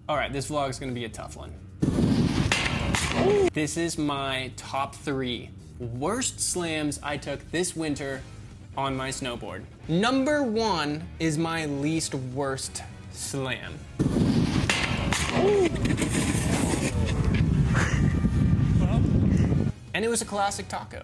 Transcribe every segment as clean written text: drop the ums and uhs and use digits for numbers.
All right, this vlog is gonna be a tough one. This is my top 3 worst slams I took this winter on my snowboard. Number 1 is my least worst slam. And it was a classic taco.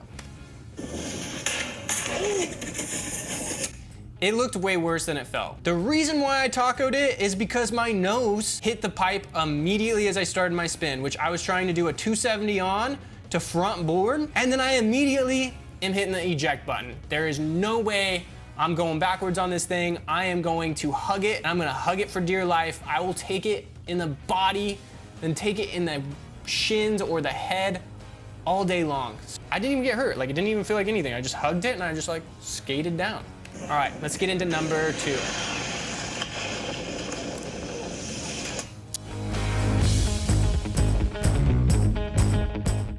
It looked way worse than it felt. The reason why I tacoed it is because my nose hit the pipe immediately as I started my spin, which I was trying to do a 270 on to front board, and then I immediately am hitting the eject button. There is no way I'm going backwards on this thing. I am going to hug it. I'm gonna hug it for dear life. I will take it in the body, then take it in the shins or the head all day long. I didn't even get hurt. Like, it didn't even feel like anything. I just hugged it and I just like skated down. All right, let's get into number 2.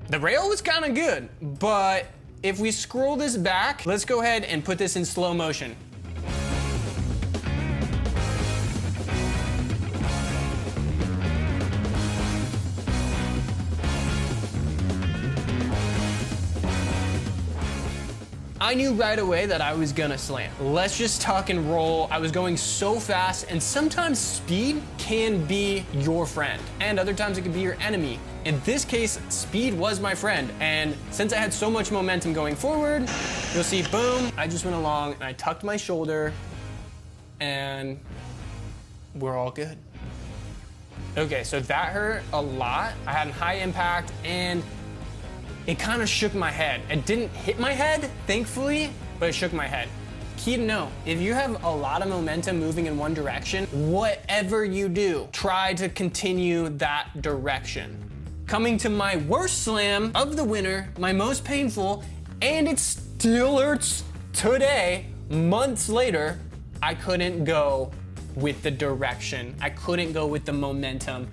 The rail was kind of good, but if we scroll this back, let's go ahead and put this in slow motion. I knew right away that I was gonna slam. Let's just tuck and roll. I was going so fast, and sometimes speed can be your friend, and other times it can be your enemy. In this case, speed was my friend, and since I had so much momentum going forward, you'll see, boom, I just went along and I tucked my shoulder, and we're all good. Okay, so that hurt a lot. I had a high impact, and it kind of shook my head. It didn't hit my head, thankfully, but it shook my head. Key to know, if you have a lot of momentum moving in one direction, whatever you do, try to continue that direction. Coming to my worst slam of the winter, my most painful, and it still hurts today, months later, I couldn't go with the direction. I couldn't go with the momentum,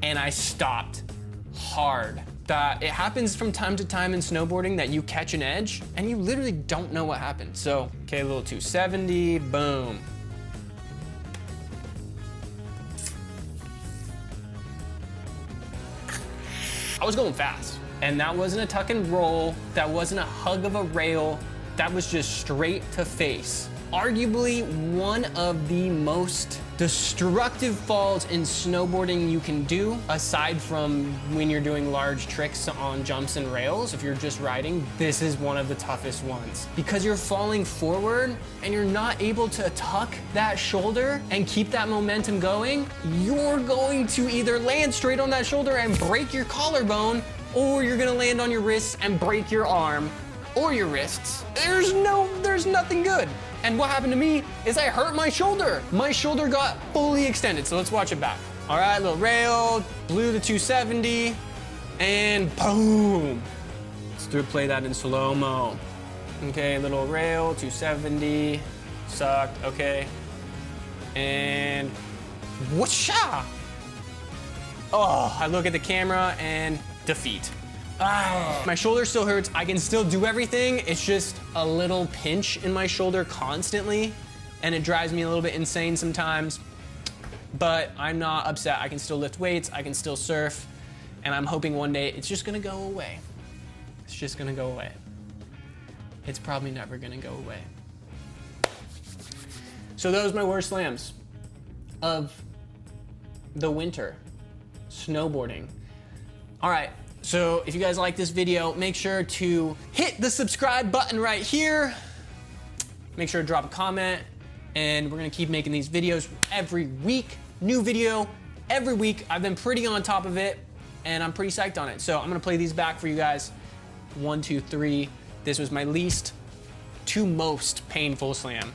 and I stopped hard. That it happens from time to time in snowboarding that you catch an edge and you literally don't know what happened. So, okay, a little 270, boom. I was going fast, and that wasn't a tuck and roll, that wasn't a hug of a rail, that was just straight to face. Arguably one of the most destructive falls in snowboarding you can do, aside from when you're doing large tricks on jumps and rails. If you're just riding, this is one of the toughest ones. Because you're falling forward and you're not able to tuck that shoulder and keep that momentum going, you're going to either land straight on that shoulder and break your collarbone, or you're gonna land on your wrists and break your arm or your wrists. There's nothing good. And what happened to me is I hurt my shoulder. My shoulder got fully extended. So let's watch it back. All right, little rail, blew the 270, and boom. Let's play that in slow-mo. Okay, little rail, 270, sucked, okay. And whoosha! Oh, I look at the camera and defeat. Ah, my shoulder still hurts. I can still do everything. It's just a little pinch in my shoulder constantly, and it drives me a little bit insane sometimes. But I'm not upset. I can still lift weights. I can still surf, and I'm hoping one day it's just gonna go away. It's just gonna go away. It's probably never gonna go away. So those are my worst slams of the winter snowboarding. All right. So if you guys like this video, make sure to hit the subscribe button right here. Make sure to drop a comment, and we're gonna keep making these videos every week. New video every week. I've been pretty on top of it, and I'm pretty psyched on it. So I'm gonna play these back for you guys. 1, 2, 3. This was my least to most painful slam.